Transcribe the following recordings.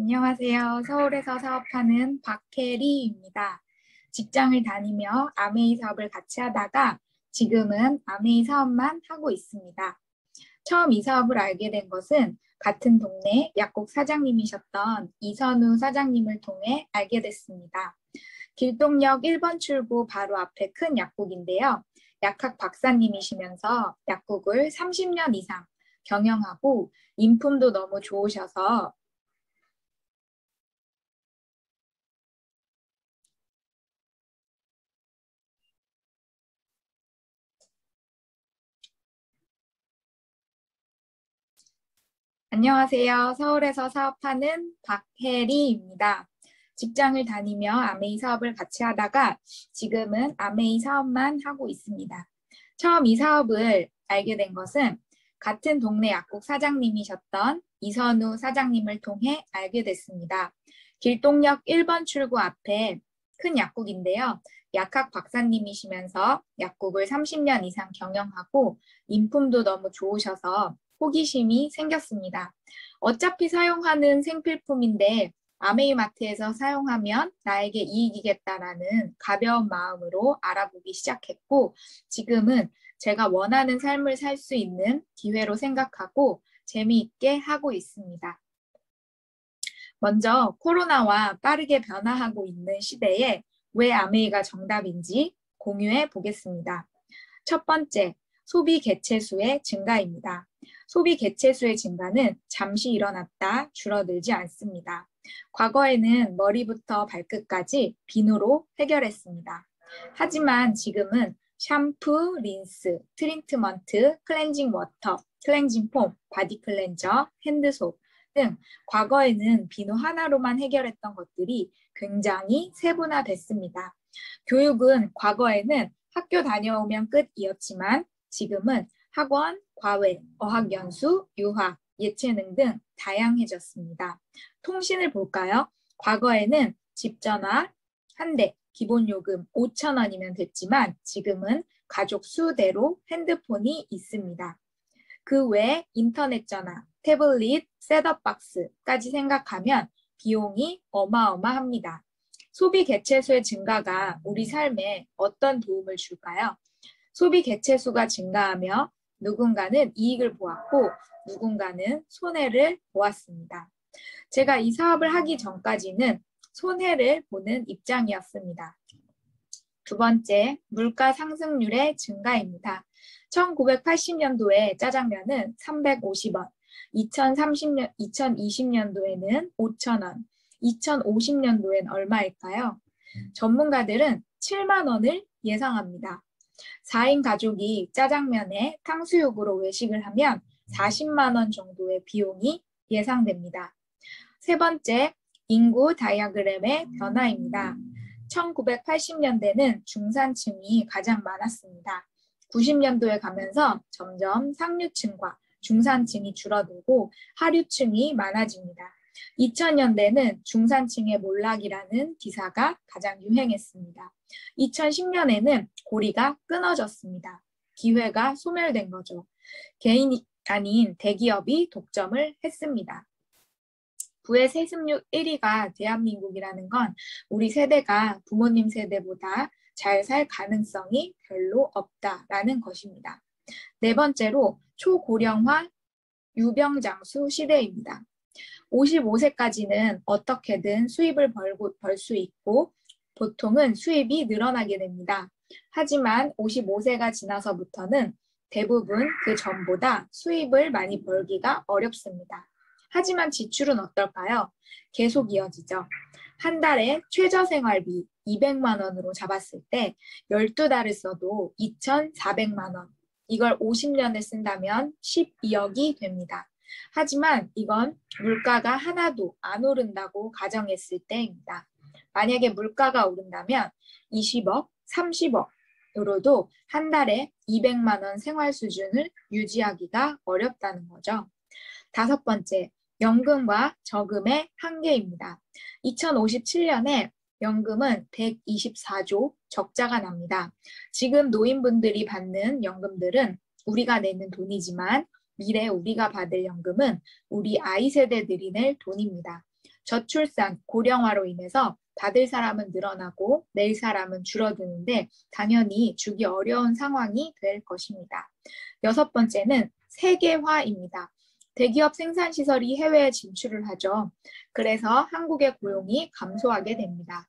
안녕하세요. 서울에서 사업하는 박혜리입니다. 직장을 다니며 아메이 사업을 같이 하다가 지금은 아메이 사업만 하고 있습니다. 처음 이 사업을 알게 된 것은 같은 동네 약국 사장님이셨던 이선우 사장님을 통해 알게 됐습니다. 길동역 1번 출구 바로 앞에 큰 약국인데요. 약학 박사님이시면서 약국을 30년 이상 경영하고 인품도 너무 좋으셔서 안녕하세요. 서울에서 사업하는 박혜리입니다. 직장을 다니며 아메이 사업을 같이 하다가 지금은 아메이 사업만 하고 있습니다. 처음 이 사업을 알게 된 것은 같은 동네 약국 사장님이셨던 이선우 사장님을 통해 알게 됐습니다. 길동역 1번 출구 앞에 큰 약국인데요. 약학 박사님이시면서 약국을 30년 이상 경영하고 인품도 너무 좋으셔서 호기심이 생겼습니다. 어차피 사용하는 생필품인데 아메이마트에서 사용하면 나에게 이익이겠다라는 가벼운 마음으로 알아보기 시작했고 지금은 제가 원하는 삶을 살 수 있는 기회로 생각하고 재미있게 하고 있습니다. 먼저 코로나와 빠르게 변화하고 있는 시대에 왜 아메이가 정답인지 공유해 보겠습니다. 첫 번째, 소비 개체수의 증가입니다. 소비 개체수의 증가는 잠시 일어났다 줄어들지 않습니다. 과거에는 머리부터 발끝까지 비누로 해결했습니다. 하지만 지금은 샴푸, 린스, 트리트먼트, 클렌징 워터, 클렌징 폼, 바디 클렌저, 핸드소프 등 과거에는 비누 하나로만 해결했던 것들이 굉장히 세분화됐습니다. 교육은 과거에는 학교 다녀오면 끝이었지만 지금은 학원, 과외, 어학연수, 유학, 예체능 등 다양해졌습니다. 통신을 볼까요? 과거에는 집전화 한 대, 기본요금 5,000원이면 됐지만 지금은 가족 수대로 핸드폰이 있습니다. 그 외에 인터넷 전화, 태블릿, 셋업박스까지 생각하면 비용이 어마어마합니다. 소비 개체수의 증가가 우리 삶에 어떤 도움을 줄까요? 소비 개체수가 증가하며 누군가는 이익을 보았고 누군가는 손해를 보았습니다. 제가 이 사업을 하기 전까지는 손해를 보는 입장이었습니다. 두 번째, 물가 상승률의 증가입니다. 1980년도에 짜장면은 350원, 2020년도에는 5,000원, 2050년도엔 얼마일까요? 전문가들은 7만 원을 예상합니다. 4인 가족이 짜장면에 탕수육으로 외식을 하면 40만 원 정도의 비용이 예상됩니다. 세 번째, 인구 다이아그램의 변화입니다. 1980년대는 중산층이 가장 많았습니다. 90년도에 가면서 점점 상류층과 중산층이 줄어들고 하류층이 많아집니다. 2000년대는 중산층의 몰락이라는 기사가 가장 유행했습니다. 2010년에는 고리가 끊어졌습니다. 기회가 소멸된 거죠. 개인이 아닌 대기업이 독점을 했습니다. 부의 세습률 1위가 대한민국이라는 건 우리 세대가 부모님 세대보다 잘 살 가능성이 별로 없다라는 것입니다. 네 번째로 초고령화 유병장수 시대입니다. 55세까지는 어떻게든 수입을 벌 수 있고 보통은 수입이 늘어나게 됩니다. 하지만 55세가 지나서부터는 대부분 그 전보다 수입을 많이 벌기가 어렵습니다. 하지만 지출은 어떨까요? 계속 이어지죠. 한 달에 최저생활비 200만 원으로 잡았을 때 12달을 써도 2,400만 원. 이걸 50년을 쓴다면 12억이 됩니다. 하지만 이건 물가가 하나도 안 오른다고 가정했을 때입니다. 만약에 물가가 오른다면 20억, 30억으로도 한 달에 200만 원 생활 수준을 유지하기가 어렵다는 거죠. 다섯 번째, 연금과 저금의 한계입니다. 2057년에 연금은 124조 적자가 납니다. 지금 노인분들이 받는 연금들은 우리가 내는 돈이지만 미래 우리가 받을 연금은 우리 아이 세대들이 낼 돈입니다. 저출산, 고령화로 인해서 받을 사람은 늘어나고 낼 사람은 줄어드는데 당연히 주기 어려운 상황이 될 것입니다. 여섯 번째는 세계화입니다. 대기업 생산시설이 해외에 진출을 하죠. 그래서 한국의 고용이 감소하게 됩니다.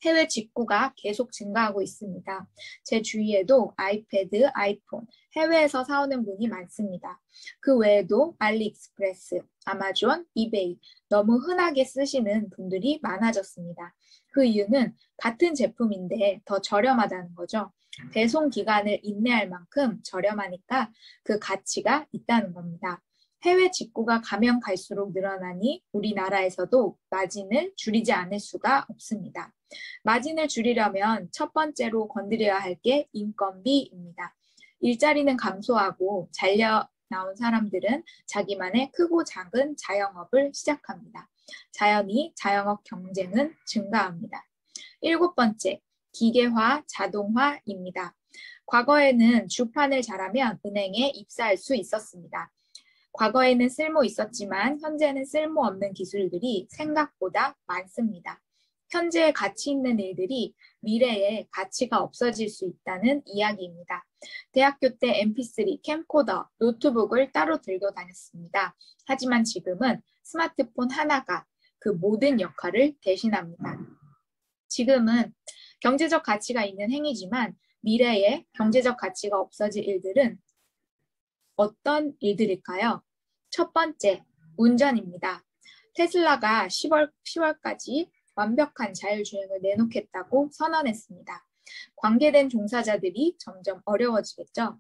해외 직구가 계속 증가하고 있습니다. 제 주위에도 아이패드, 아이폰, 해외에서 사오는 분이 많습니다. 그 외에도 알리익스프레스, 아마존, 이베이 너무 흔하게 쓰시는 분들이 많아졌습니다. 그 이유는 같은 제품인데 더 저렴하다는 거죠. 배송 기간을 인내할 만큼 저렴하니까 그 가치가 있다는 겁니다. 해외 직구가 가면 갈수록 늘어나니 우리나라에서도 마진을 줄이지 않을 수가 없습니다. 마진을 줄이려면 첫 번째로 건드려야 할 게 인건비입니다. 일자리는 감소하고 잘려 나온 사람들은 자기만의 크고 작은 자영업을 시작합니다. 자연히 자영업 경쟁은 증가합니다. 일곱 번째, 기계화, 자동화입니다. 과거에는 주판을 잘하면 은행에 입사할 수 있었습니다. 과거에는 쓸모 있었지만 현재는 쓸모없는 기술들이 생각보다 많습니다. 현재에 가치 있는 일들이 미래에 가치가 없어질 수 있다는 이야기입니다. 대학교 때 MP3, 캠코더, 노트북을 따로 들고 다녔습니다. 하지만 지금은 스마트폰 하나가 그 모든 역할을 대신합니다. 지금은 경제적 가치가 있는 행위지만 미래에 경제적 가치가 없어질 일들은 어떤 일들일까요? 첫 번째, 운전입니다. 테슬라가 10월까지 완벽한 자율주행을 내놓겠다고 선언했습니다. 관계된 종사자들이 점점 어려워지겠죠.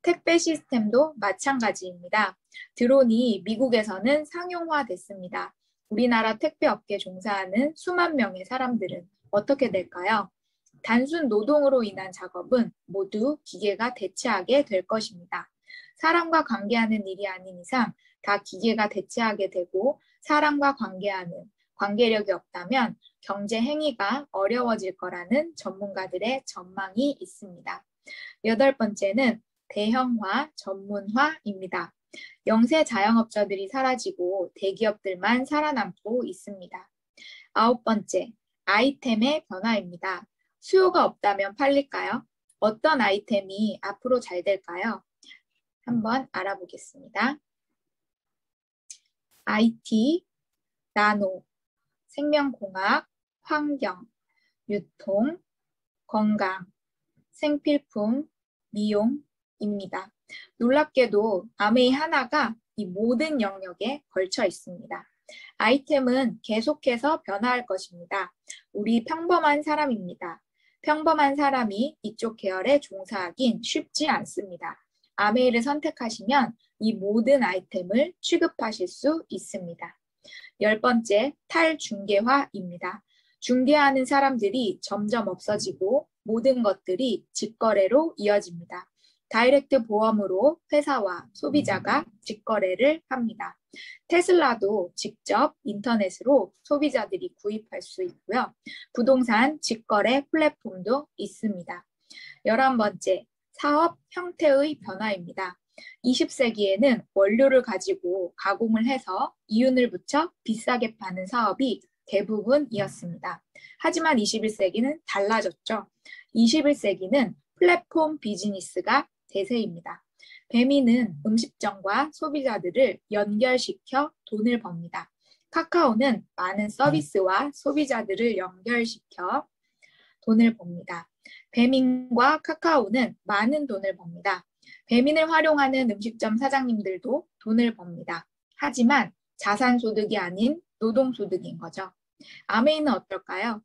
택배 시스템도 마찬가지입니다. 드론이 미국에서는 상용화됐습니다. 우리나라 택배업계 종사하는 수만 명의 사람들은 어떻게 될까요? 단순 노동으로 인한 작업은 모두 기계가 대체하게 될 것입니다. 사람과 관계하는 일이 아닌 이상 다 기계가 대체하게 되고 사람과 관계하는 관계력이 없다면 경제 행위가 어려워질 거라는 전문가들의 전망이 있습니다. 여덟 번째는 대형화, 전문화입니다. 영세 자영업자들이 사라지고 대기업들만 살아남고 있습니다. 아홉 번째, 아이템의 변화입니다. 수요가 없다면 팔릴까요? 어떤 아이템이 앞으로 잘 될까요? 한번 알아보겠습니다. IT, 나노, 생명공학, 환경, 유통, 건강, 생필품, 미용입니다. 놀랍게도 아메이 하나가 이 모든 영역에 걸쳐 있습니다. 아이템은 계속해서 변화할 것입니다. 우리 평범한 사람입니다. 평범한 사람이 이쪽 계열에 종사하긴 쉽지 않습니다. 아메이를 선택하시면 이 모든 아이템을 취급하실 수 있습니다. 열 번째, 탈중개화입니다. 중개하는 사람들이 점점 없어지고 모든 것들이 직거래로 이어집니다. 다이렉트 보험으로 회사와 소비자가 직거래를 합니다. 테슬라도 직접 인터넷으로 소비자들이 구입할 수 있고요. 부동산 직거래 플랫폼도 있습니다. 11번째, 사업 형태의 변화입니다. 20세기에는 원료를 가지고 가공을 해서 이윤을 붙여 비싸게 파는 사업이 대부분이었습니다. 하지만 21세기는 달라졌죠. 21세기는 플랫폼 비즈니스가 대세입니다. 배미는 음식점과 소비자들을 연결시켜 돈을 법니다. 카카오는 많은 서비스와 소비자들을 연결시켜 돈을 법니다. 배민과 카카오는 많은 돈을 법니다. 배민을 활용하는 음식점 사장님들도 돈을 법니다. 하지만 자산소득이 아닌 노동소득인 거죠. 아메이는 어떨까요?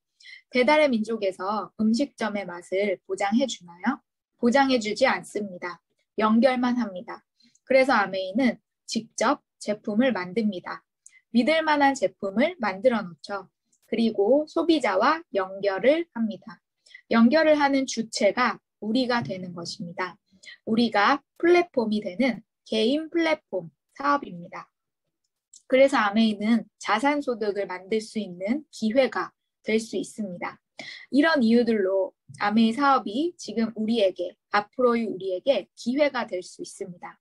배달의 민족에서 음식점의 맛을 보장해 주나요? 보장해 주지 않습니다. 연결만 합니다. 그래서 아메이는 직접 제품을 만듭니다. 믿을 만한 제품을 만들어 놓죠. 그리고 소비자와 연결을 합니다. 연결을 하는 주체가 우리가 되는 것입니다. 우리가 플랫폼이 되는 개인 플랫폼 사업입니다. 그래서 아메이는 자산소득을 만들 수 있는 기회가 될 수 있습니다. 이런 이유들로 아메이 사업이 지금 앞으로의 우리에게 기회가 될 수 있습니다.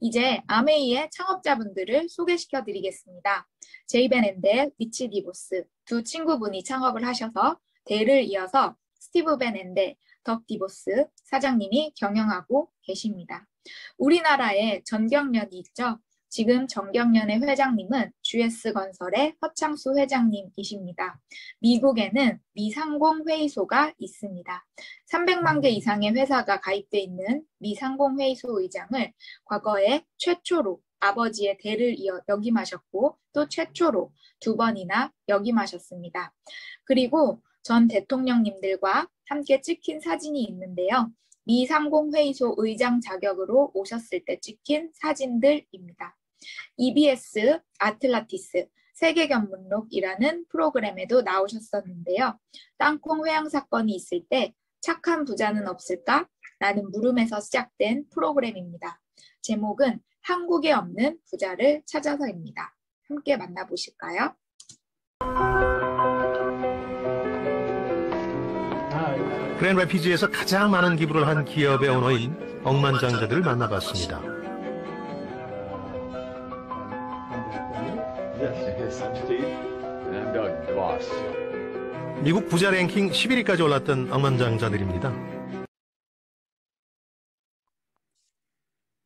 이제 아메이의 창업자분들을 소개시켜 드리겠습니다. 제이벤 앤델, 리치 디보스 두 친구분이 창업을 하셔서 대를 이어서 스티브 벤 앤델, 덕 디보스 사장님이 경영하고 계십니다. 우리나라에 전경련이 있죠. 지금 전경련의 회장님은 GS건설의 허창수 회장님이십니다. 미국에는 미상공회의소가 있습니다. 300만 개 이상의 회사가 가입돼 있는 미상공회의소 의장을 과거에 최초로 아버지의 대를 이어 역임하셨고 또 최초로 2번이나 역임하셨습니다. 그리고 전 대통령님들과 함께 찍힌 사진이 있는데요. 미상공회의소 의장 자격으로 오셨을 때 찍힌 사진들입니다. EBS 아틀라티스 세계견문록이라는 프로그램에도 나오셨었는데요. 땅콩 회항 사건이 있을 때 착한 부자는 없을까? 라는 물음에서 시작된 프로그램입니다. 제목은 한국에 없는 부자를 찾아서입니다. 함께 만나보실까요? 그랜드래피즈에서 가장 많은 기부를 한 기업의 오너인 억만장자들을 만나봤습니다. 미국 부자 랭킹 11위까지 올랐던 억만장자들입니다.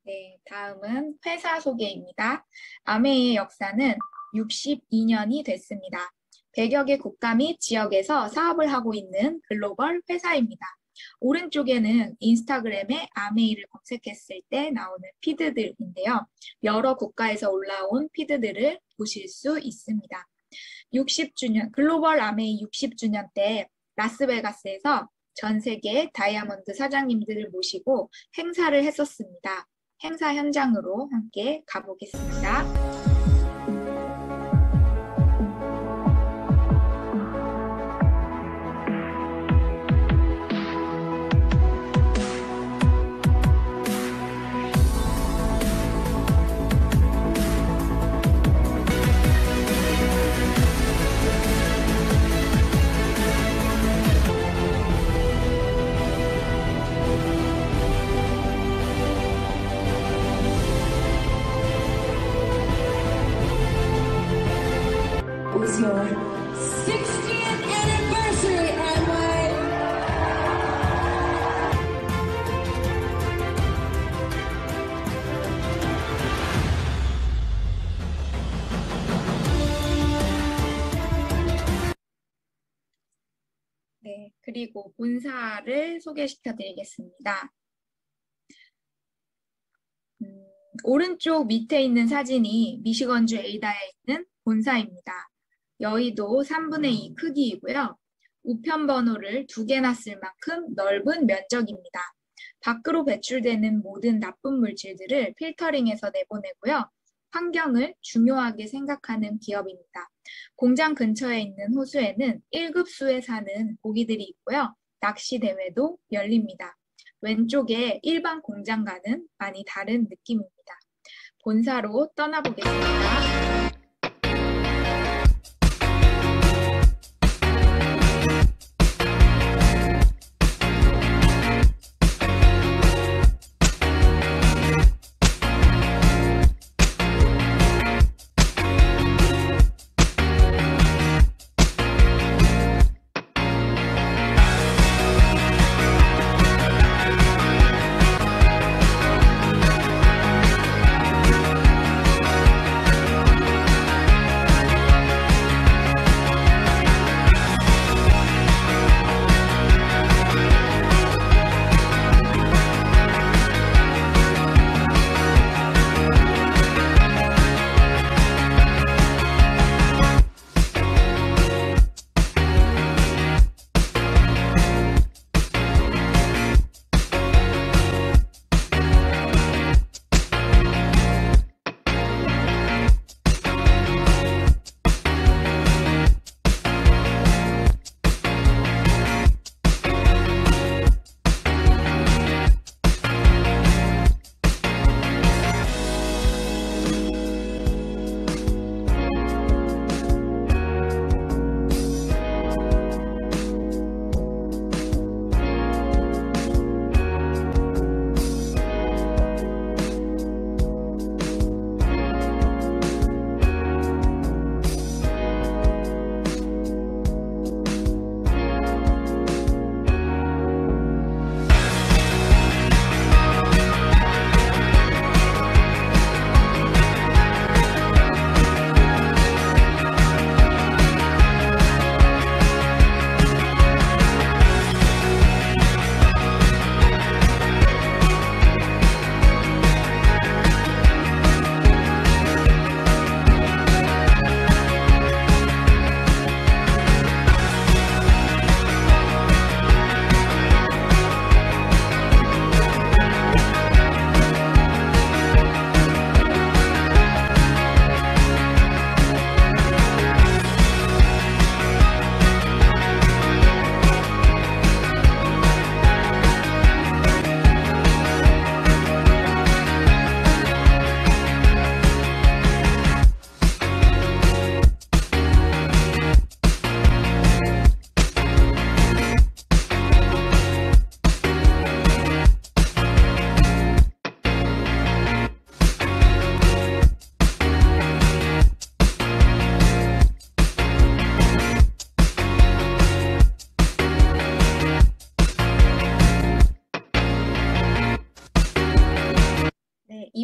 네, 다음은 회사 소개입니다. 아메이의 역사는 62년이 됐습니다. 100여 개 국가 및 지역에서 사업을 하고 있는 글로벌 회사입니다. 오른쪽에는 인스타그램에 아메이를 검색했을 때 나오는 피드들인데요. 여러 국가에서 올라온 피드들을 보실 수 있습니다. 60주년, 글로벌 아메이 60주년 때 라스베가스에서 전 세계 다이아몬드 사장님들을 모시고 행사를 했었습니다. 행사 현장으로 함께 가보겠습니다. was your 60th anniversary, Amway. 네, 그리고 본사를 소개시켜 드리겠습니다. 오른쪽 밑에 있는 사진이 미시건주 에이다에 있는 본사입니다. 여의도 3분의 2 크기이고요. 우편 번호를 2개나 쓸 만큼 넓은 면적입니다. 밖으로 배출되는 모든 나쁜 물질들을 필터링해서 내보내고요. 환경을 중요하게 생각하는 기업입니다. 공장 근처에 있는 호수에는 1급수에 사는 고기들이 있고요. 낚시 대회도 열립니다. 왼쪽에 일반 공장과는 많이 다른 느낌입니다. 본사로 떠나보겠습니다.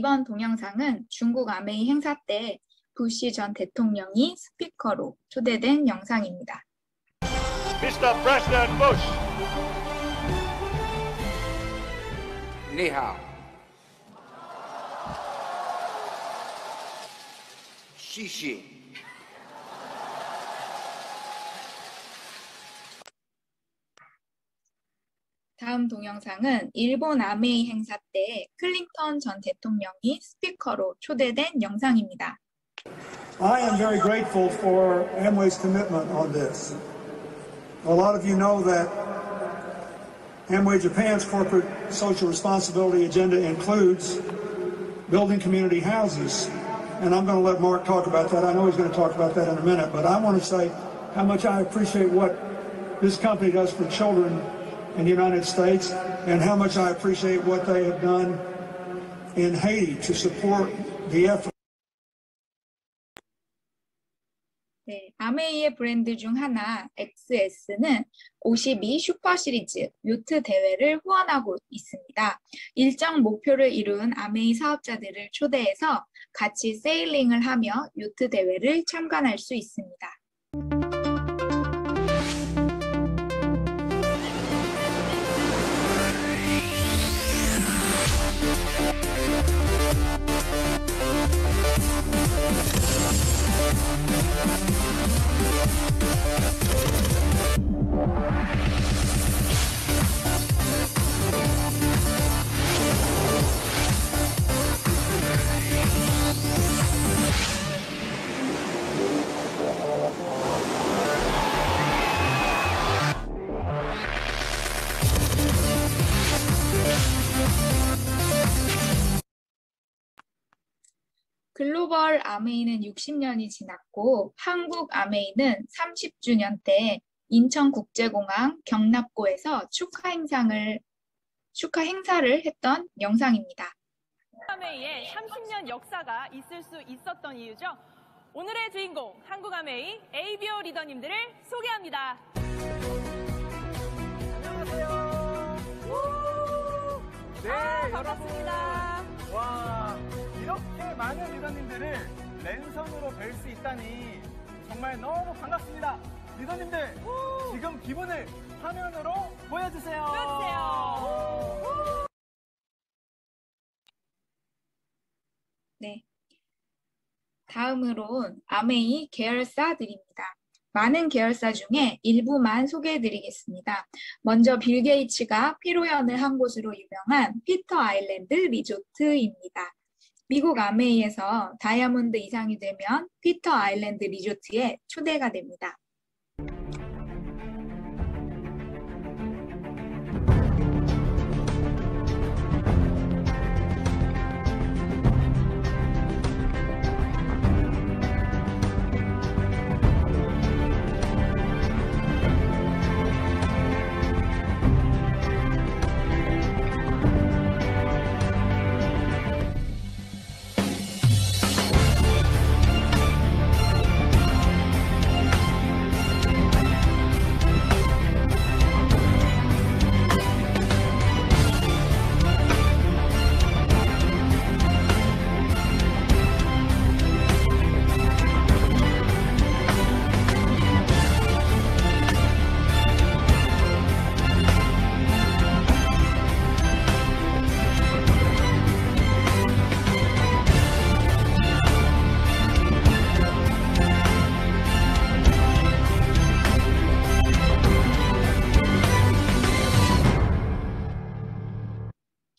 이번 동영상은 중국 아메이 행사 때 부시 전 대통령이 스피커로 초대된 영상입니다. Mr. President Bush. 你好，谢谢。 다음 동영상은 일본 아메이 행사 때 클린턴 전 대통령이 스피커로 초대된 영상입니다. I am very grateful for Amway's commitment on this. A lot of you know that Amway Japan's corporate social responsibility agenda includes building community houses. And I'm going to let Mark talk about that. I know he's going to talk about that in a minute, but I want to say how much I appreciate what this company does for children in the United States and how much I appreciate what they have done in Haiti to support the effort. 네, 아메이의 브랜드 중 하나 XS는 52 슈퍼 시리즈 요트 대회를 후원하고 있습니다. 일정 목표를 이룬 아메이 사업자들을 초대해서 같이 세일링을 하며 요트 대회를 참관할 수 있습니다. 글로벌 아메이는 60년이 지났고 한국 아메이는 30주년 때 인천국제공항 경납고에서 축하 행사를 했던 영상입니다. 아메이의 30년 역사가 있을 수 있었던 이유죠. 오늘의 주인공 한국 아메이 ABO 리더님들을 소개합니다. 안녕하세요. 네, 반갑습니다. 여러분. 와, 이렇게 많은 리더님들을 랜선으로 뵐 수 있다니 정말 너무 반갑습니다. 리더님들, 지금 기분을 화면으로 보여주세요. 보여주세요. 네. 다음으론 아메이 계열사들입니다. 많은 계열사 중에 일부만 소개해드리겠습니다. 먼저 빌 게이츠가 피로연을 한 곳으로 유명한 피터 아일랜드 리조트입니다. 미국 아메이에서 다이아몬드 이상이 되면 피터 아일랜드 리조트에 초대가 됩니다.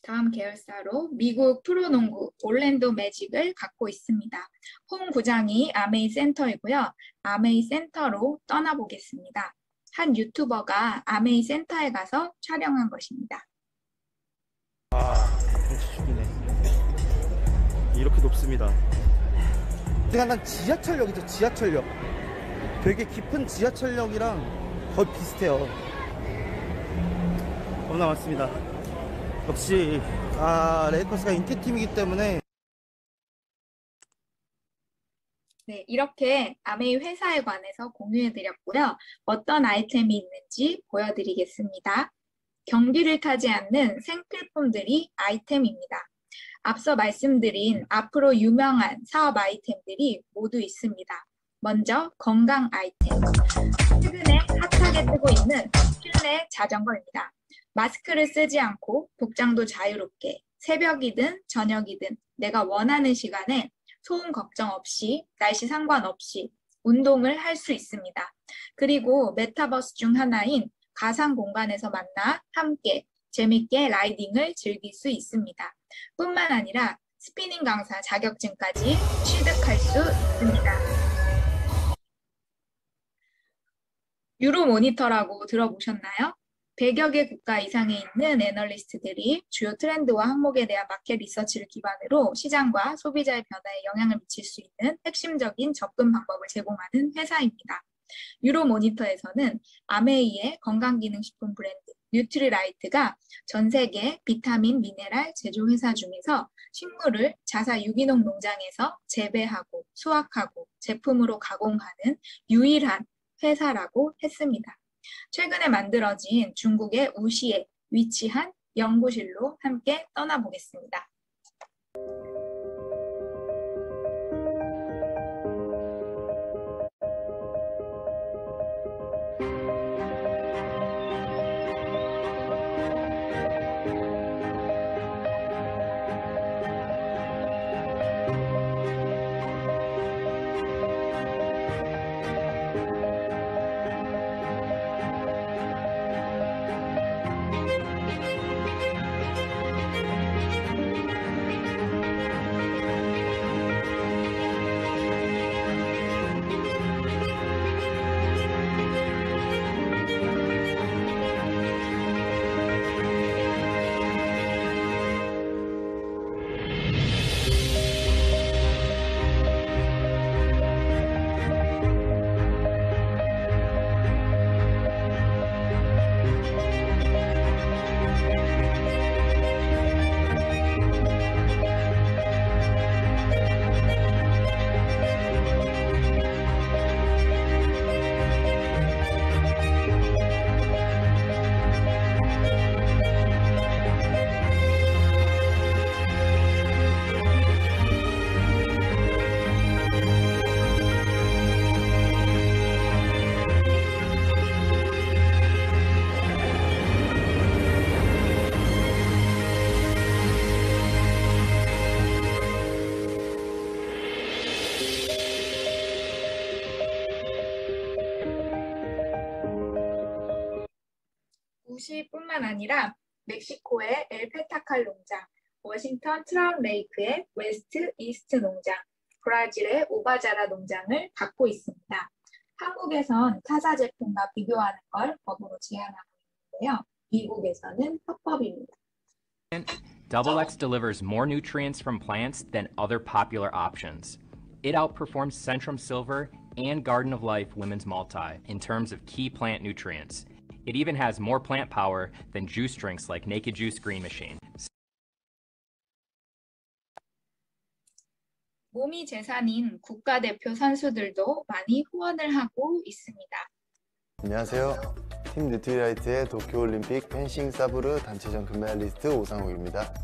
다음 계열사로 미국 프로농구 올랜도 매직을 갖고 있습니다. 홈 구장이 아메이 센터이고요. 아메이 센터로 떠나보겠습니다. 한 유튜버가 아메이 센터에 가서 촬영한 것입니다. 죽이네. 이렇게 높습니다. 난 지하철역이죠, 지하철역. 되게 깊은 지하철역이랑 거의 비슷해요. 겁나 많습니다. 역시 레이커스가 인기팀이기 때문에. 네, 이렇게 아메이 회사에 관해서 공유해드렸고요. 어떤 아이템이 있는지 보여드리겠습니다. 경기를 타지 않는 생필품들이 아이템입니다. 앞서 말씀드린 앞으로 유명한 사업 아이템들이 모두 있습니다. 먼저 건강 아이템. 최근에 핫하게 뜨고 있는 실내 자전거입니다. 마스크를 쓰지 않고 복장도 자유롭게 새벽이든 저녁이든 내가 원하는 시간에 소음 걱정 없이 날씨 상관없이 운동을 할 수 있습니다. 그리고 메타버스 중 하나인 가상 공간에서 만나 함께 재밌게 라이딩을 즐길 수 있습니다. 뿐만 아니라 스피닝 강사 자격증까지 취득할 수 있습니다. 유로 모니터라고 들어보셨나요? 100여 개 국가 이상에 있는 애널리스트들이 주요 트렌드와 항목에 대한 마켓 리서치를 기반으로 시장과 소비자의 변화에 영향을 미칠 수 있는 핵심적인 접근 방법을 제공하는 회사입니다. 유로 모니터에서는 아메이의 건강기능식품 브랜드 뉴트리라이트가 전 세계 비타민, 미네랄 제조 회사 중에서 식물을 자사 유기농 농장에서 재배하고 수확하고 제품으로 가공하는 유일한 회사라고 했습니다. 최근에 만들어진 중국의 우시에 위치한 연구실로 함께 떠나보겠습니다. 우시뿐만 아니라 멕시코의 엘페타칼 농장, 워싱턴 트라운 레이크의 웨스트 이스트 농장, 브라질의 오바자라 농장을 갖고 있습니다. 한국에선 타사 제품과 비교하는 걸 법으로 제한하고 있는데요. 미국에서는 합법입니다. Double X delivers more nutrients from plants than other popular options. It outperforms Centrum Silver and Garden of Life Women's Multi in terms of key plant nutrients. It even has more plant power than juice drinks like Naked Juice Green Machine. 몸이 재산인 국가대표 선수들도 많이 후원을 하고 있습니다. 안녕하세요. 팀 뉴트리라이트의 도쿄올림픽 펜싱 사브르 단체전 금메달리스트 오상욱입니다.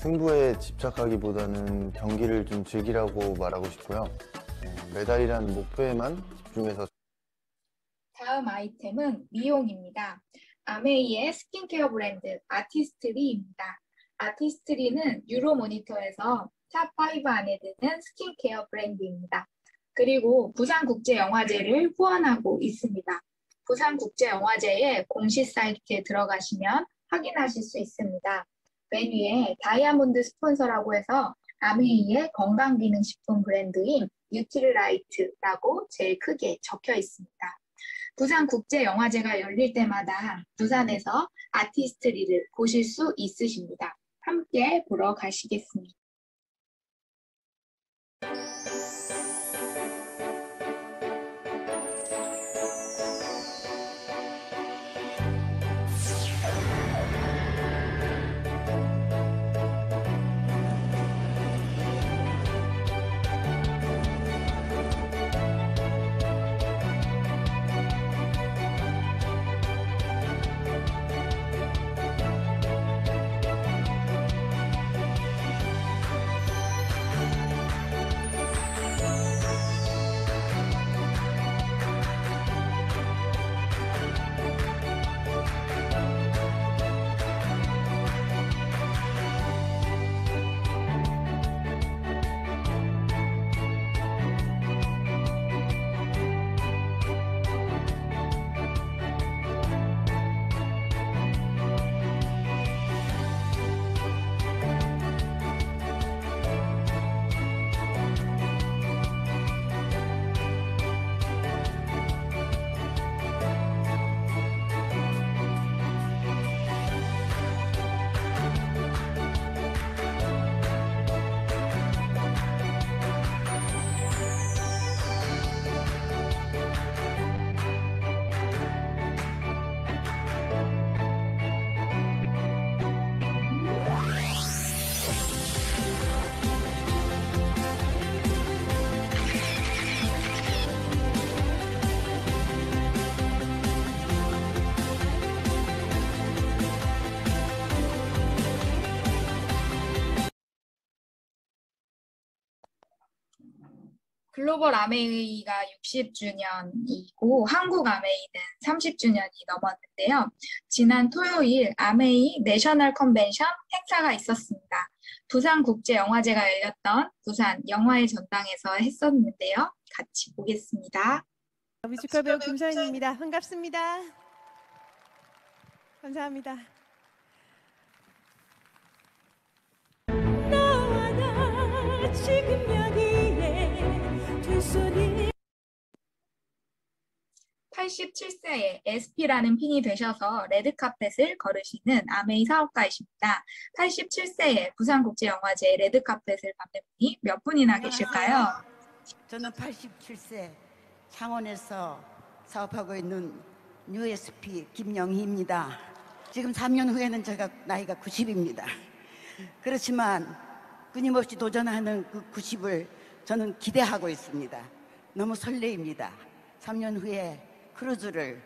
승부에 집착하기보다는 경기를 좀 즐기라고 말하고 싶고요. 메달이라는 목표에만 집중해서. 다음 아이템은 미용입니다. 아메이의 스킨케어 브랜드 아티스트리입니다. 아티스트리는 유로 모니터에서 탑5 안에 드는 스킨케어 브랜드입니다. 그리고 부산국제영화제를 후원하고 있습니다. 부산국제영화제의 공식 사이트에 들어가시면 확인하실 수 있습니다. 맨 위에 다이아몬드 스폰서라고 해서 아메이의 건강기능식품 브랜드인 뉴트리라이트라고 제일 크게 적혀 있습니다. 부산국제영화제가 열릴 때마다 부산에서 아티스트리를 보실 수 있으십니다. 함께 보러 가시겠습니다. 글로벌 아메이가 60주년이고 한국 아메이는 30주년이 넘었는데요. 지난 토요일 아메이 내셔널 컨벤션 행사가 있었습니다. 부산국제영화제가 열렸던 부산 영화의 전당에서 했었는데요. 같이 보겠습니다. 뮤지컬 배우 김서연입니다. 반갑습니다. 감사합니다. 너와 나 지금 여기에 두 손이 87세에 SP라는 핀이 되셔서 레드카펫을 걸으시는 아메이 사업가이십니다. 87세에 부산국제영화제 레드카펫을 밟는 분이 몇 분이나 계실까요? 저는 87세 창원에서 사업하고 있는 USP 김영희입니다. 지금 3년 후에는 제가 나이가 90입니다. 그렇지만 끊임없이 도전하는 그 90을 저는 기대하고 있습니다. 너무 설레입니다. 3년 후에 크루즈를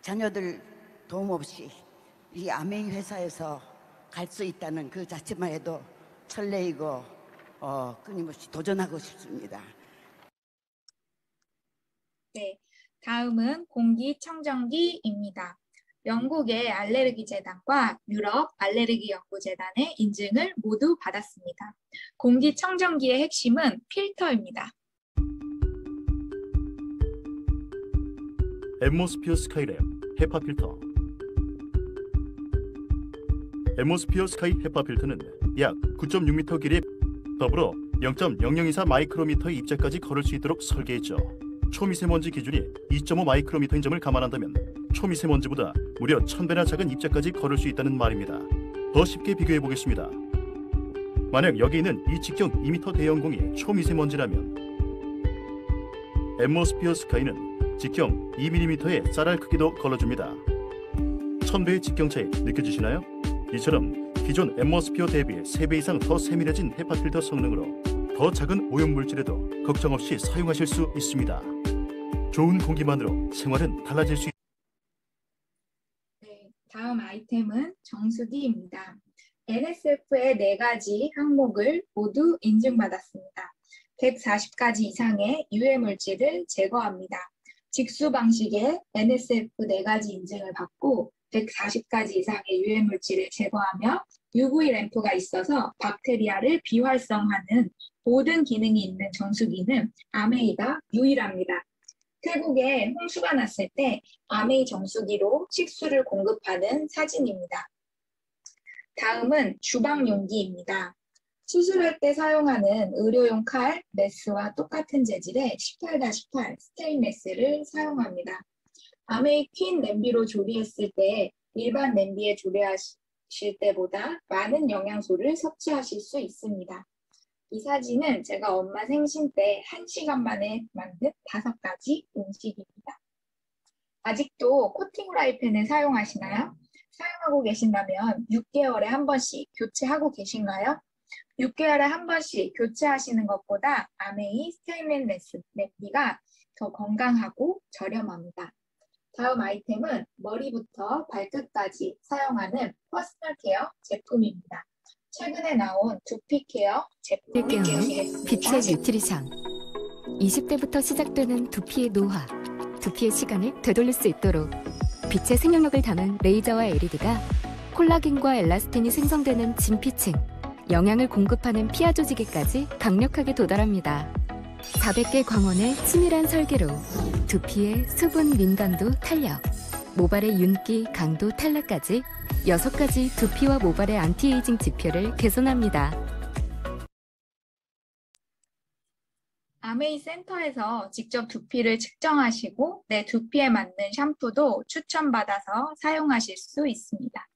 자녀들 도움 없이 이 아메이 회사에서 갈 수 있다는 그 자체만 해도 설레이고 끊임없이 도전하고 싶습니다. 네, 다음은 공기청정기입니다. 영국의 알레르기 재단과 유럽 알레르기 연구재단의 인증을 모두 받았습니다. 공기청정기의 핵심은 필터입니다. 앰모스피어 스카이랩 헤파 필터. 앰모스피어 스카이 헤파 필터는 약 9.6m 길이 더불어 0.0024 마이크로미터의 입자까지 걸을 수 있도록 설계했죠. 초미세먼지 기준이 2.5 마이크로미터인 점을 감안한다면 초미세먼지보다 무려 1000배나 작은 입자까지 걸을 수 있다는 말입니다. 더 쉽게 비교해 보겠습니다. 만약 여기 있는 이 직경 2m 대형 공이 초미세먼지라면 앰모스피어 스카이는 직경 2mm의 쌀알 크기도 걸러줍니다. 1000배의 직경 차이 느껴지시나요? 이처럼 기존 앰모스피어 대비 3배 이상 더 세밀해진 헤파 필터 성능으로 더 작은 오염물질에도 걱정 없이 사용하실 수 있습니다. 좋은 공기만으로 생활은 달라질 수 있습니다. 네, 다음 아이템은 정수기입니다. NSF의 4가지 항목을 모두 인증받았습니다. 140가지 이상의 유해물질을 제거합니다. 직수 방식의 NSF 4가지 인증을 받고 140가지 이상의 유해물질을 제거하며 UV 램프가 있어서 박테리아를 비활성화하는 모든 기능이 있는 정수기는 아메이가 유일합니다. 태국에 홍수가 났을 때 아메이 정수기로 식수를 공급하는 사진입니다. 다음은 주방 용기입니다. 수술할 때 사용하는 의료용 칼, 메스와 똑같은 재질의 18-8 스테인레스를 사용합니다. 아메이 퀸 냄비로 조리했을 때 일반 냄비에 조리하실 때보다 많은 영양소를 섭취하실 수 있습니다. 이 사진은 제가 엄마 생신 때 1시간 만에 만든 5가지 음식입니다. 아직도 코팅 후라이팬을 사용하시나요? 사용하고 계신다면 6개월에 한 번씩 교체하고 계신가요? 6개월에 한 번씩 교체하시는 것보다 아메이 스테인레스 냄비가 더 건강하고 저렴합니다. 다음 아이템은 머리부터 발끝까지 사용하는 퍼스널 케어 제품입니다. 최근에 나온 두피 케어 제품을 보시겠습니다. 빛의 뉴트리션. 20대부터 시작되는 두피의 노화, 두피의 시간을 되돌릴 수 있도록 빛의 생명력을 담은 레이저와 LED가 콜라겐과 엘라스틴이 생성되는 진피층, 영양을 공급하는 피하 조직에까지 강력하게 도달합니다. 400개 광원의 치밀한 설계로 두피의 수분 민감도 탄력, 모발의 윤기, 강도 탈락까지 6가지 두피와 모발의 안티에이징 지표를 개선합니다. 아메이 센터에서 직접 두피를 측정하시고 내 두피에 맞는 샴푸도 추천받아서 사용하실 수 있습니다.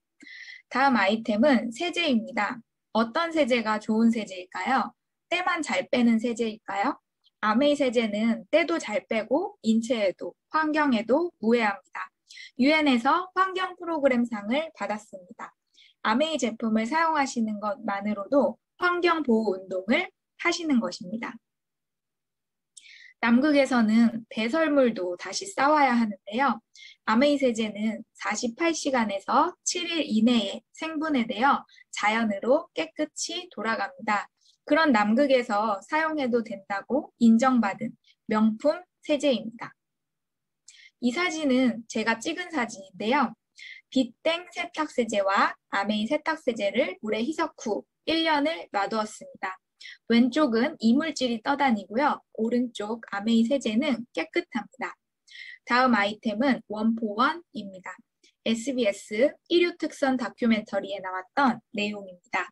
다음 아이템은 세제입니다. 어떤 세제가 좋은 세제일까요? 때만 잘 빼는 세제일까요? 아메이 세제는 때도 잘 빼고 인체에도 환경에도 무해합니다. 유엔에서 환경 프로그램상을 받았습니다. 아메이 제품을 사용하시는 것만으로도 환경 보호 운동을 하시는 것입니다. 남극에서는 배설물도 다시 쌓아야 하는데요. 아메이 세제는 48시간에서 7일 이내에 생분해되어 자연으로 깨끗이 돌아갑니다. 그런 남극에서 사용해도 된다고 인정받은 명품 세제입니다. 이 사진은 제가 찍은 사진인데요. 빗땡 세탁세제와 아메이 세탁세제를 물에 희석 후 1년을 놔두었습니다. 왼쪽은 이물질이 떠다니고요. 오른쪽 아메이 세제는 깨끗합니다. 다음 아이템은 원포원입니다. SBS 일요특선 다큐멘터리에 나왔던 내용입니다.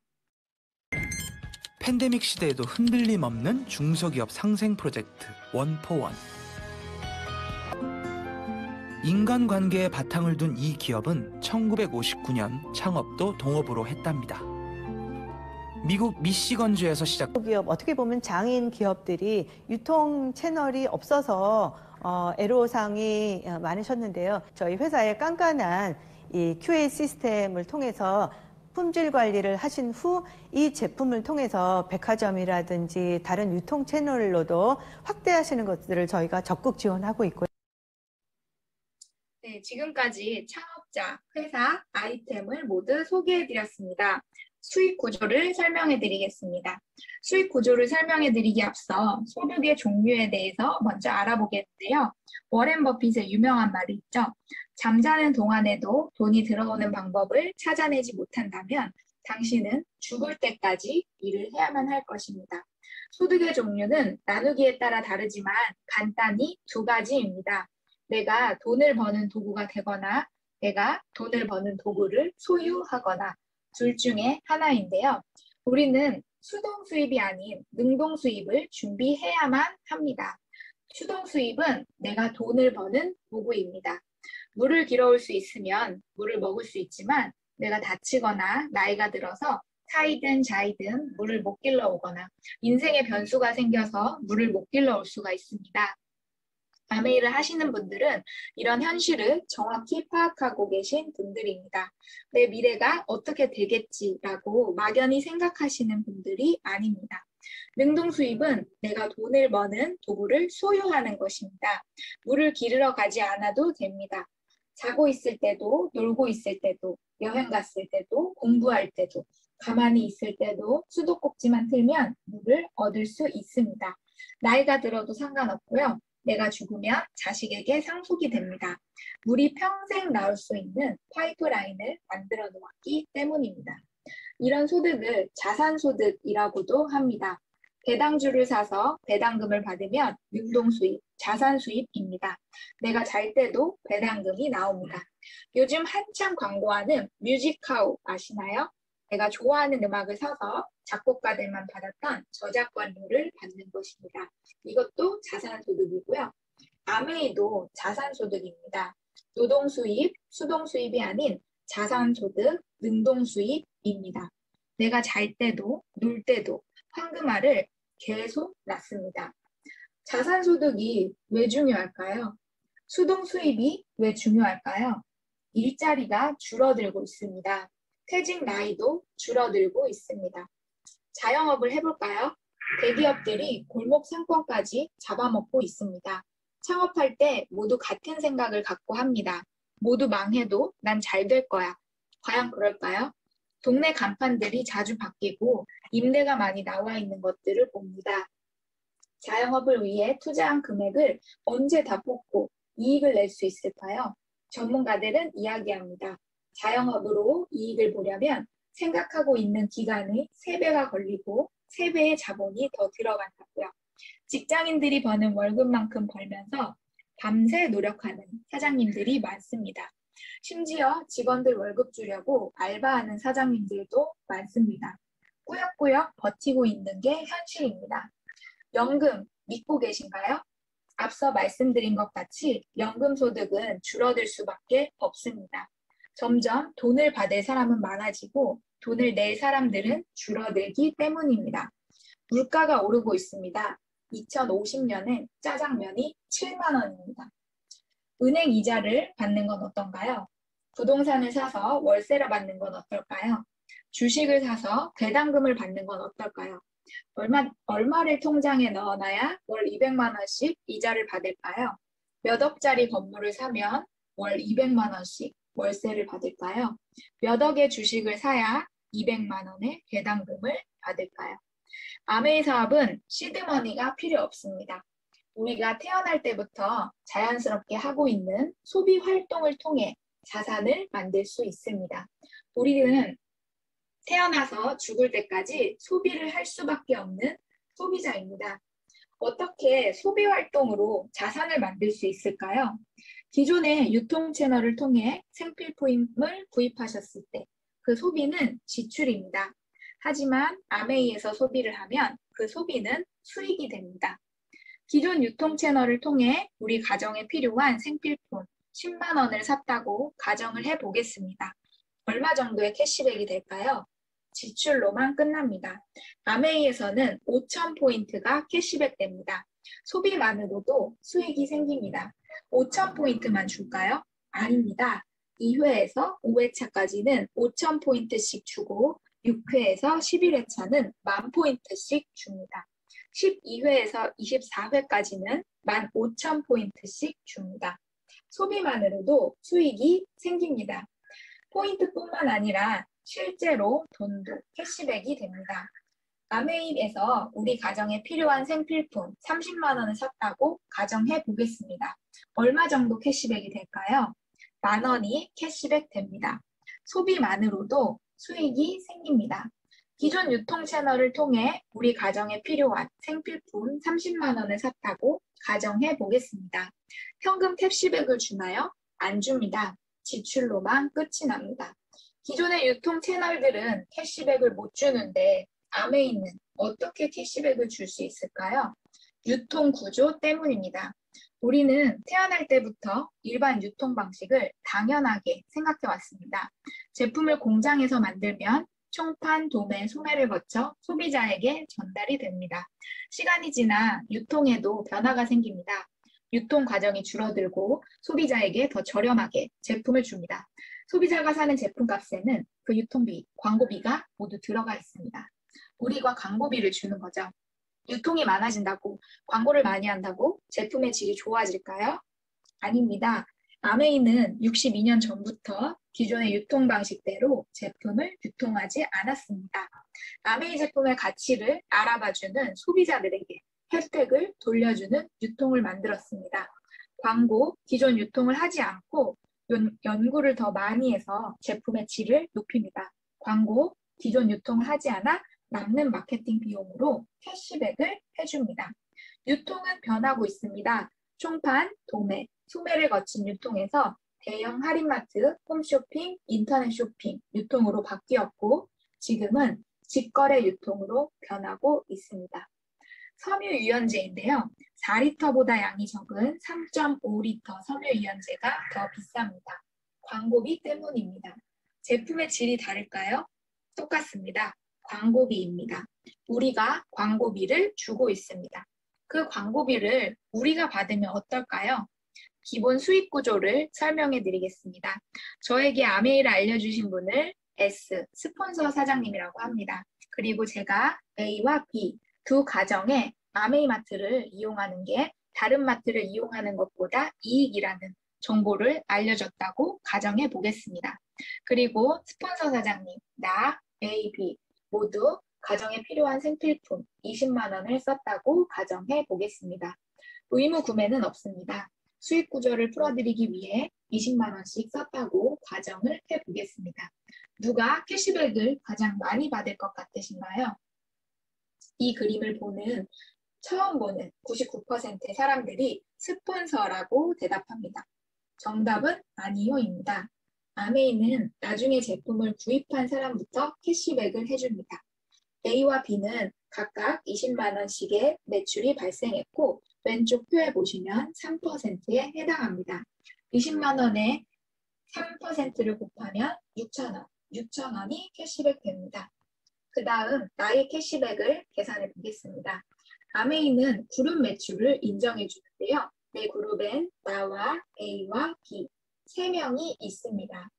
팬데믹 시대에도 흔들림 없는 중소기업 상생 프로젝트 원포원. 인간관계에 바탕을 둔 이 기업은 1959년 창업도 동업으로 했답니다. 미국 미시건주에서 시작. 기업 어떻게 보면 장인 기업들이 유통 채널이 없어서 애로사항이 많으셨는데요. 저희 회사의 깐깐한 이 QA 시스템을 통해서 품질 관리를 하신 후 이 제품을 통해서 백화점이라든지 다른 유통 채널로도 확대하시는 것들을 저희가 적극 지원하고 있고요. 네, 지금까지 창업자, 회사, 아이템을 모두 소개해드렸습니다. 수익 구조를 설명해드리겠습니다. 수익 구조를 설명해드리기 앞서 소득의 종류에 대해서 먼저 알아보겠는데요. 워렌 버핏의 유명한 말이 있죠. 잠자는 동안에도 돈이 들어오는 방법을 찾아내지 못한다면 당신은 죽을 때까지 일을 해야만 할 것입니다. 소득의 종류는 나누기에 따라 다르지만 간단히 두 가지입니다. 내가 돈을 버는 도구가 되거나 내가 돈을 버는 도구를 소유하거나 둘 중에 하나인데요. 우리는 수동 수입이 아닌 능동 수입을 준비해야만 합니다. 수동 수입은 내가 돈을 버는 도구입니다. 물을 길어올 수 있으면 물을 먹을 수 있지만 내가 다치거나 나이가 들어서 사이든 자이든 물을 못 길러오거나 인생의 변수가 생겨서 물을 못 길러올 수가 있습니다. 아메이를 하시는 분들은 이런 현실을 정확히 파악하고 계신 분들입니다. 내 미래가 어떻게 되겠지라고 막연히 생각하시는 분들이 아닙니다. 능동 수입은 내가 돈을 버는 도구를 소유하는 것입니다. 물을 기르러 가지 않아도 됩니다. 자고 있을 때도, 놀고 있을 때도, 여행 갔을 때도, 공부할 때도, 가만히 있을 때도 수도꼭지만 틀면 물을 얻을 수 있습니다. 나이가 들어도 상관없고요. 내가 죽으면 자식에게 상속이 됩니다. 물이 평생 나올 수 있는 파이프라인을 만들어 놓았기 때문입니다. 이런 소득을 자산소득이라고도 합니다. 배당주를 사서 배당금을 받으면 능동수입, 자산수입입니다. 내가 잘 때도 배당금이 나옵니다. 요즘 한참 광고하는 뮤직하우 아시나요? 내가 좋아하는 음악을 사서 작곡가들만 받았던 저작권료를 받는 것입니다. 이것도 자산소득이고요. 아메이도 자산소득입니다. 노동수입, 수동수입이 아닌 자산소득, 능동수입입니다. 내가 잘 때도, 놀 때도 황금알을 계속 낳습니다. 자산소득이 왜 중요할까요? 수동수입이 왜 중요할까요? 일자리가 줄어들고 있습니다. 퇴직 나이도 줄어들고 있습니다. 자영업을 해볼까요? 대기업들이 골목 상권까지 잡아먹고 있습니다. 창업할 때 모두 같은 생각을 갖고 합니다. 모두 망해도 난 잘 될 거야. 과연 그럴까요? 동네 간판들이 자주 바뀌고 임대가 많이 나와 있는 것들을 봅니다. 자영업을 위해 투자한 금액을 언제 다 뽑고 이익을 낼 수 있을까요? 전문가들은 이야기합니다. 자영업으로 이익을 보려면 생각하고 있는 기간의 3배가 걸리고 3배의 자본이 더 들어간다고요. 직장인들이 버는 월급만큼 벌면서 밤새 노력하는 사장님들이 많습니다. 심지어 직원들 월급 주려고 알바하는 사장님들도 많습니다. 꾸역꾸역 버티고 있는 게 현실입니다. 연금 믿고 계신가요? 앞서 말씀드린 것 같이 연금 소득은 줄어들 수밖에 없습니다. 점점 돈을 받을 사람은 많아지고 돈을 낼 사람들은 줄어들기 때문입니다. 물가가 오르고 있습니다. 2050년엔 짜장면이 7만 원입니다. 은행 이자를 받는 건 어떤가요? 부동산을 사서 월세를 받는 건 어떨까요? 주식을 사서 배당금을 받는 건 어떨까요? 얼마를 통장에 넣어놔야 월 200만 원씩 이자를 받을까요? 몇 억짜리 건물을 사면 월 200만 원씩 월세를 받을까요? 몇 억의 주식을 사야 200만 원의 배당금을 받을까요? 아메이 사업은 시드머니가 필요 없습니다. 우리가 태어날 때부터 자연스럽게 하고 있는 소비 활동을 통해 자산을 만들 수 있습니다. 우리는 태어나서 죽을 때까지 소비를 할 수밖에 없는 소비자입니다. 어떻게 소비 활동으로 자산을 만들 수 있을까요? 기존의 유통 채널을 통해 생필품을 구입하셨을 때 그 소비는 지출입니다. 하지만 아메이에서 소비를 하면 그 소비는 수익이 됩니다. 기존 유통 채널을 통해 우리 가정에 필요한 생필품 10만 원을 샀다고 가정을 해보겠습니다. 얼마 정도의 캐시백이 될까요? 지출로만 끝납니다. 아메이에서는 5,000포인트가 캐시백 됩니다. 소비만으로도 수익이 생깁니다. 5,000포인트만 줄까요? 아닙니다. 2회에서 5회차까지는 5,000포인트씩 주고 6회에서 11회차는 10,000포인트씩 줍니다. 12회에서 24회까지는 15,000포인트씩 줍니다. 소비만으로도 수익이 생깁니다. 포인트뿐만 아니라 실제로 돈도 캐시백이 됩니다. 아메이에서 우리 가정에 필요한 생필품 30만 원을 샀다고 가정해 보겠습니다. 얼마 정도 캐시백이 될까요? 10,000원이 캐시백 됩니다. 소비만으로도 수익이 생깁니다. 기존 유통 채널을 통해 우리 가정에 필요한 생필품 30만 원을 샀다고 가정해 보겠습니다. 현금 캐시백을 주나요? 안 줍니다. 지출로만 끝이 납니다. 기존의 유통 채널들은 캐시백을 못 주는데 아메이는 어떻게 캐시백을 줄 수 있을까요? 유통 구조 때문입니다. 우리는 태어날 때부터 일반 유통 방식을 당연하게 생각해 왔습니다. 제품을 공장에서 만들면 총판, 도매, 소매를 거쳐 소비자에게 전달이 됩니다. 시간이 지나 유통에도 변화가 생깁니다. 유통 과정이 줄어들고 소비자에게 더 저렴하게 제품을 줍니다. 소비자가 사는 제품값에는 그 유통비, 광고비가 모두 들어가 있습니다. 우리가 광고비를 주는 거죠. 유통이 많아진다고, 광고를 많이 한다고 제품의 질이 좋아질까요? 아닙니다. 아메이는 62년 전부터 기존의 유통 방식대로 제품을 유통하지 않았습니다. 아메이 제품의 가치를 알아봐주는 소비자들에게 혜택을 돌려주는 유통을 만들었습니다. 광고, 기존 유통을 하지 않고 연구를 더 많이 해서 제품의 질을 높입니다. 광고, 기존 유통을 하지 않아 남는 마케팅 비용으로 캐시백을 해줍니다. 유통은 변하고 있습니다. 총판, 도매, 소매를 거친 유통에서 대형 할인마트, 홈쇼핑, 인터넷 쇼핑 유통으로 바뀌었고 지금은 직거래 유통으로 변하고 있습니다. 섬유유연제인데요. 4리터보다 양이 적은 3.5리터 섬유유연제가 더 비쌉니다. 광고비 때문입니다. 제품의 질이 다를까요? 똑같습니다. 광고비입니다. 우리가 광고비를 주고 있습니다. 그 광고비를 우리가 받으면 어떨까요? 기본 수익 구조를 설명해 드리겠습니다. 저에게 아메이를 알려주신 분을 S, 스폰서 사장님이라고 합니다. 그리고 제가 A와 B 두 가정의 아메이 마트를 이용하는 게 다른 마트를 이용하는 것보다 이익이라는 정보를 알려줬다고 가정해 보겠습니다. 그리고 스폰서 사장님, 나, A, B 모두 가정에 필요한 생필품 20만 원을 썼다고 가정해 보겠습니다. 의무 구매는 없습니다. 수익 구조를 풀어드리기 위해 20만 원씩 썼다고 가정을 해보겠습니다. 누가 캐시백을 가장 많이 받을 것 같으신가요? 이 그림을 처음 보는 99%의 사람들이 스폰서라고 대답합니다. 정답은 아니요입니다. 아메이는 나중에 제품을 구입한 사람부터 캐시백을 해줍니다. A와 B는 각각 20만 원씩의 매출이 발생했고 왼쪽 표에 보시면 3%에 해당합니다. 20만 원에 3%를 곱하면 6천 원, 6천 원이 캐시백 됩니다. 그 다음 나의 캐시백을 계산해 보겠습니다. 아메이는 그룹 매출을 인정해 주는데요. 내 그룹엔 나와 A와 B 3명이 있습니다.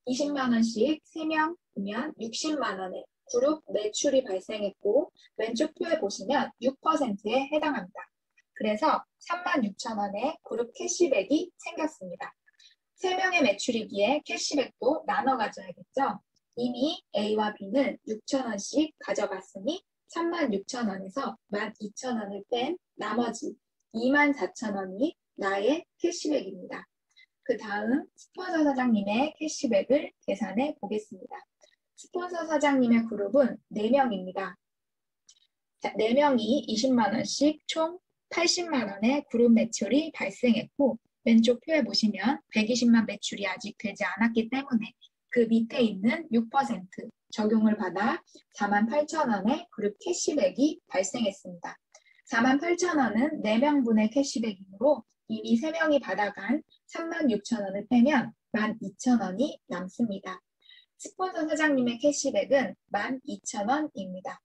20만 원씩 3명이면 60만 원의 그룹 매출이 발생했고 왼쪽 표에 보시면 6%에 해당합니다. 그래서 36,000원의 그룹 캐시백이 생겼습니다. 3명의 매출이기에 캐시백도 나눠 가져야겠죠. 이미 A와 B는 6,000원씩 가져갔으니 36,000원에서 12,000원을 뺀 나머지 24,000원이 나의 캐시백입니다. 그 다음 스폰서 사장님의 캐시백을 계산해 보겠습니다. 스폰서 사장님의 그룹은 4명입니다. 4명이 20만원씩 총 80만원의 그룹 매출이 발생했고 왼쪽 표에 보시면 120만 매출이 아직 되지 않았기 때문에 그 밑에 있는 6% 적용을 받아 48,000원의 그룹 캐시백이 발생했습니다. 48,000원은 4명분의 캐시백이므로 이미 3명이 받아간 36,000원을 빼면 12,000원이 남습니다. 스폰서 사장님의 캐시백은 12,000원입니다.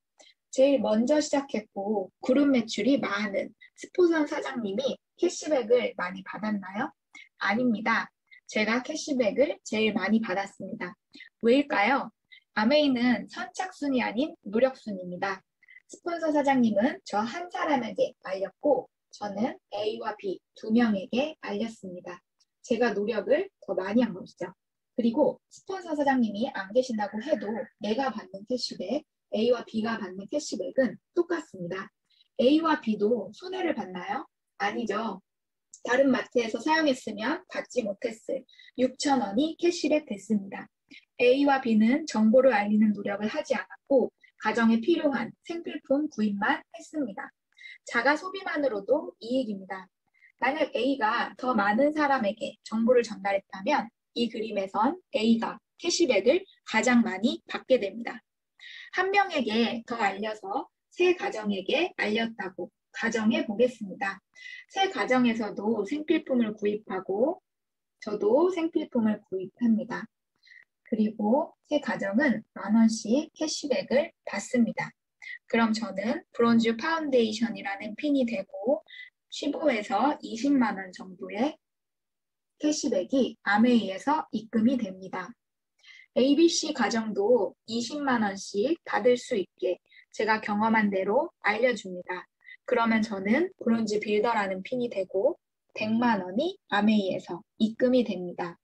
제일 먼저 시작했고 그룹 매출이 많은 스폰서 사장님이 캐시백을 많이 받았나요? 아닙니다. 제가 캐시백을 제일 많이 받았습니다. 왜일까요? 아메이는 선착순이 아닌 무력순입니다. 스폰서 사장님은 저 한 사람에게 알렸고 저는 A와 B 2명에게 알렸습니다. 제가 노력을 더 많이 한 것이죠. 그리고 스폰서 사장님이 안 계신다고 해도 내가 받는 캐시백, A와 B가 받는 캐시백은 똑같습니다. A와 B도 손해를 봤나요? 아니죠. 다른 마트에서 사용했으면 받지 못했을 6,000원이 캐시백 됐습니다. A와 B는 정보를 알리는 노력을 하지 않았고 가정에 필요한 생필품 구입만 했습니다. 자가 소비만으로도 이익입니다. 만약 A가 더 많은 사람에게 정보를 전달했다면 이 그림에선 A가 캐시백을 가장 많이 받게 됩니다. 한 명에게 더 알려서 세 가정에게 알렸다고 가정해 보겠습니다. 세 가정에서도 생필품을 구입하고 저도 생필품을 구입합니다. 그리고 세 가정은 10,000원씩 캐시백을 받습니다. 그럼 저는 브론즈 파운데이션이라는 핀이 되고 15에서 20만 원 정도의 캐시백이 아메이에서 입금이 됩니다. ABC 가정도 20만 원씩 받을 수 있게 제가 경험한 대로 알려줍니다. 그러면 저는 브론즈 빌더라는 핀이 되고 100만 원이 아메이에서 입금이 됩니다.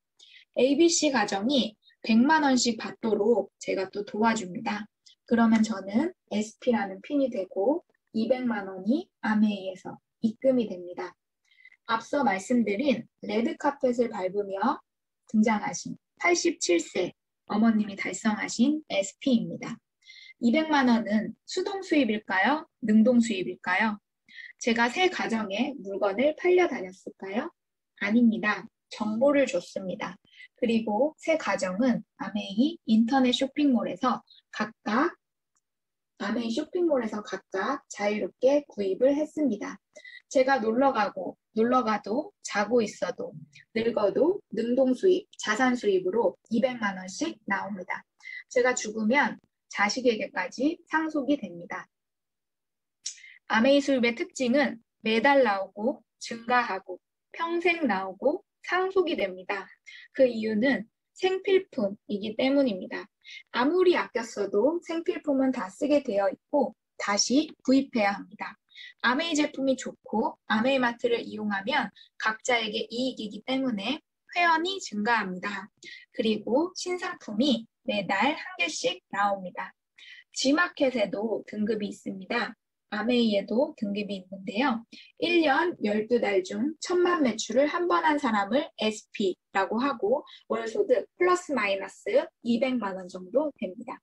ABC 가정이 100만 원씩 받도록 제가 또 도와줍니다. 그러면 저는 SP라는 핀이 되고 200만 원이 아메이에서 입금이 됩니다. 앞서 말씀드린 레드카펫을 밟으며 등장하신 87세 어머님이 달성하신 SP입니다. 200만 원은 수동 수입일까요? 능동 수입일까요? 제가 세 가정에 물건을 팔려 다녔을까요? 아닙니다. 정보를 줬습니다. 그리고 세 가정은 아메이 인터넷 쇼핑몰에서 각각 자유롭게 구입을 했습니다. 제가 놀러가도 자고 있어도 늙어도 능동 수입, 자산 수입으로 200만 원씩 나옵니다. 제가 죽으면 자식에게까지 상속이 됩니다. 아메이 수입의 특징은 매달 나오고 증가하고 평생 나오고 상속이 됩니다. 그 이유는 생필품이기 때문입니다. 아무리 아꼈어도 생필품은 다 쓰게 되어 있고 다시 구입해야 합니다. 아메이 제품이 좋고 아메이 마트를 이용하면 각자에게 이익이기 때문에 회원이 증가합니다. 그리고 신상품이 매달 한 개씩 나옵니다. G마켓에도 등급이 있습니다. 아메이에도 등급이 있는데요. 1년 12달 중 1,000만 매출을 한 번 한 사람을 SP라고 하고 월소득 플러스 마이너스 200만 원 정도 됩니다.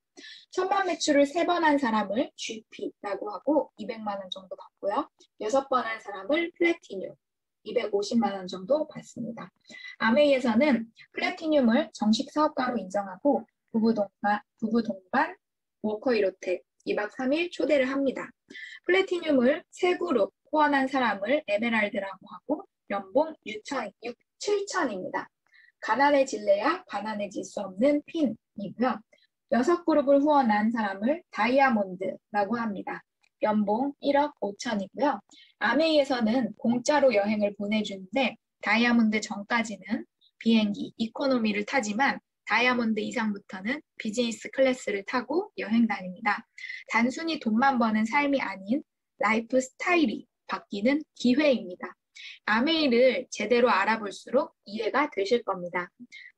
1,000만 매출을 3번 한 사람을 GP라고 하고 200만 원 정도 받고요. 6번 한 사람을 플래티늄 250만 원 정도 받습니다. 아메이에서는 플래티늄을 정식 사업가로 인정하고 부부 동반 워커 1호텔 2박 3일 초대를 합니다. 플래티늄을 3그룹 후원한 사람을 에메랄드라고 하고 연봉 7,000입니다. 가난해질래야 가난해질 수 없는 핀이고요. 6그룹을 후원한 사람을 다이아몬드라고 합니다. 연봉 1억 5천이고요. 아메이에서는 공짜로 여행을 보내주는데 다이아몬드 전까지는 비행기 이코노미를 타지만 다이아몬드 이상부터는 비즈니스 클래스를 타고 여행 다닙니다. 단순히 돈만 버는 삶이 아닌 라이프 스타일이 바뀌는 기회입니다. 아메이를 제대로 알아볼수록 이해가 되실 겁니다.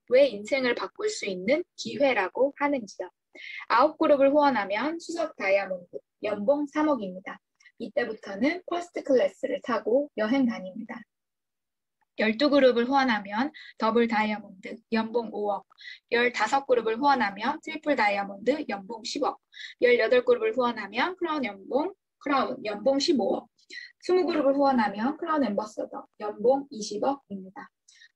왜 인생을 바꿀 수 있는 기회라고 하는지요. 9그룹을 후원하면 수석 다이아몬드, 연봉 3억입니다. 이때부터는 퍼스트 클래스를 타고 여행 다닙니다. 12그룹을 후원하면 더블 다이아몬드, 연봉 5억, 15그룹을 후원하면 트리플 다이아몬드, 연봉 10억, 18그룹을 후원하면 크라운 연봉 15억, 20그룹을 후원하면 크라운 앰버서더, 연봉 20억입니다.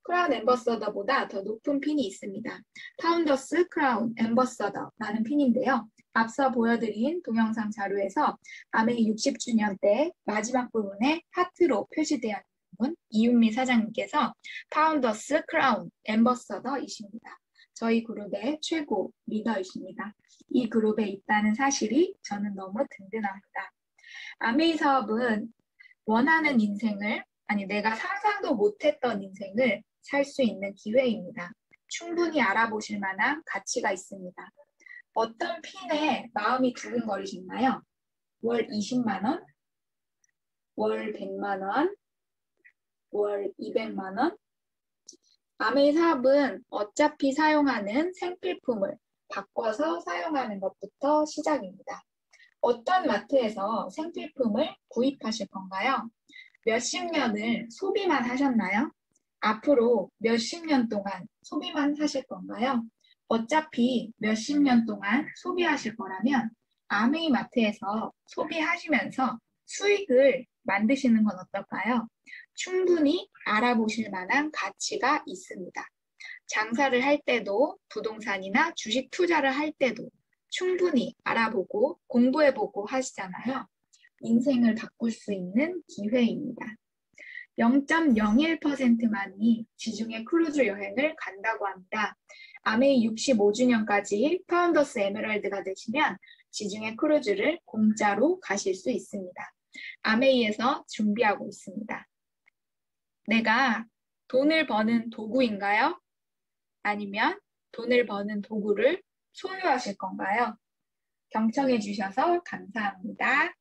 크라운 앰버서더보다 더 높은 핀이 있습니다. 파운더스 크라운 앰버서더라는 핀인데요. 앞서 보여드린 동영상 자료에서 아메이 60주년 때 마지막 부분에 하트로 표시되어 있는 부분, 이윤미 사장님께서 파운더스 크라운 앰버서더이십니다. 저희 그룹의 최고 리더이십니다. 이 그룹에 있다는 사실이 저는 너무 든든합니다. 아메이 사업은 원하는 인생을, 내가 상상도 못했던 인생을 살 수 있는 기회입니다. 충분히 알아보실 만한 가치가 있습니다. 어떤 핀에 마음이 두근거리시나요? 월 20만 원, 월 100만 원, 월 200만 원? 아메이 사업은 어차피 사용하는 생필품을 바꿔서 사용하는 것부터 시작입니다. 어떤 마트에서 생필품을 구입하실 건가요? 몇십 년을 소비만 하셨나요? 앞으로 몇십 년 동안 소비만 하실 건가요? 어차피 몇십 년 동안 소비하실 거라면 아메이 마트에서 소비하시면서 수익을 만드시는 건 어떨까요? 충분히 알아보실 만한 가치가 있습니다. 장사를 할 때도 부동산이나 주식 투자를 할 때도 충분히 알아보고 공부해보고 하시잖아요. 인생을 바꿀 수 있는 기회입니다. 0.01%만이 지중해 크루즈 여행을 간다고 합니다. 아메이 65주년까지 파운더스 에메랄드가 되시면 지중해 크루즈를 공짜로 가실 수 있습니다. 아메이에서 준비하고 있습니다. 내가 돈을 버는 도구인가요? 아니면 돈을 버는 도구를 소유하실 건가요? 경청해 주셔서 감사합니다.